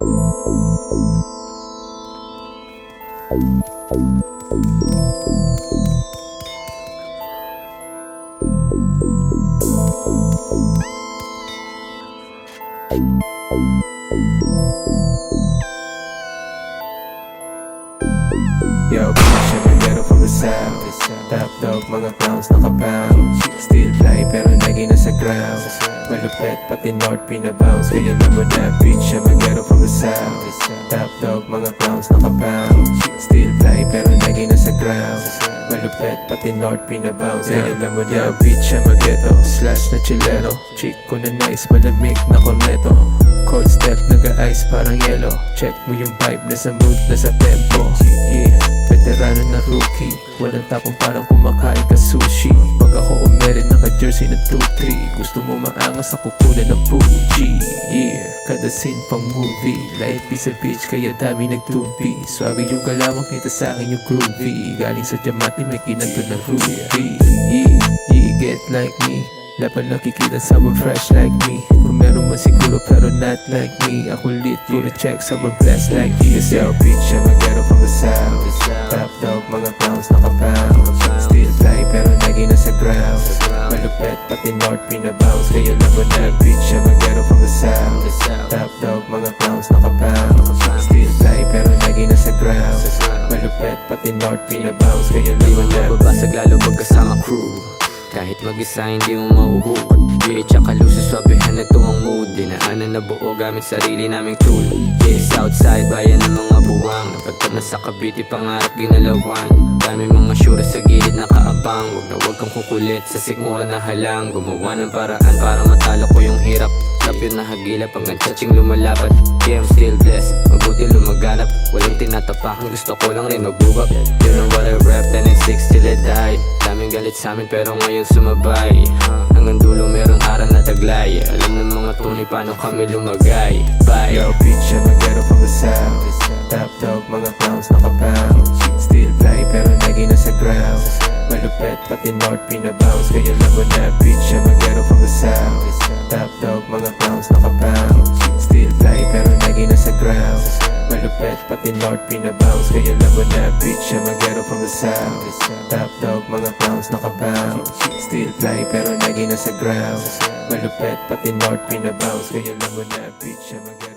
Yo, bitch, I'm a ghetto from the south. Top dog, mga clowns nakabound. Still fly pero lagi nasa ground. Malupet pati north pinabounce. Kaya naman na bitch, I'm a ghetto from the south. Top dog, mga clowns nakabound. Still fly pero lagi nasa ground. Malupet pati north pinabounce. Kaya naman na bitch, I'm a ghetto slash na chilero. Chick ko na nice, malamig na corneto. Cold step, nag-ice parang yelo. Check mo yung vibe, nasa mood, nasa tempo. Yeah, veterano na rookie. Walang tapong parang kumakain ka sushi. Pag ako umerin, naka-jersey na 2-3. Gusto mo maangas, ako kulay ng Fuji. Yeah, kada scene pang movie. Life is a bitch, kaya dami nagtubi. Swabe yung galawang, kita sa akin yung groovy. Galing sa Diamante, may kinanto na Ruby. Yeah, yeah, get like me. Laban nakikita someone fresh like me. Kung meron man siguro pero not like me. Ako lit, puro check, someone blessed like this. Yo, bitch, I'm a ghetto from the south. Top dog, mga clowns nakabound. Still fly pero lagi nasa ground. Malupet pati north pinabounce. Kaya naman na bitch, I'm a ghetto from the south. Top dog, mga clowns nakabound. Still fly pero lagi nasa ground. Malupet pati north pinabounce. Kaya naman na mababasag lalo pag kasama crew. Kahit mag-isa hindi mo mahuhukot. Yeah, tsaka luso swabehan na ito ang mood. Dinaanan na buo gamit sarili naming tool. Yeah, Southside, bayan ng mga buwang. Napagtap na sa Cavite, pangarap ginalawan. Dami mga syura sa gilid nakaabang. Huwag kang kukulit sa sikmura na halang. Gumawa ng paraan para matalo ko yung hirap. Tapyo na hagilap hanggang tsaching lumalapat. Yeah, I'm still blessed, mabuti lumaganap. Walang tinatapakan, gusto ko lang rin magbubak. You know what I rap, 10 and 6 till I die. Daming galit sa amin pero ngayon sumabay. Hanggang dulo merong aral na taglay. Alam ng mga tunay paano kami lumagay. Bye. Yo, bitch, I'm a ghetto from the south. Top dog, mga clowns nakabound. Still fly pero lagi nasa ground. Malupet pati north pinabounce. Kaya naman na bitch, I'm a ghetto from the south. Top dog, mga clowns nakabound. Still fly pero lagi nasa ground. Malupet pati north pinabounce. Kaya naman na bitch, I'm a ghetto from the south. Top dog, mga clowns nakabound. Still fly pero lagi nasa ground. Malupet pati north pinabounce. Kaya naman na bitch, I'm a ghetto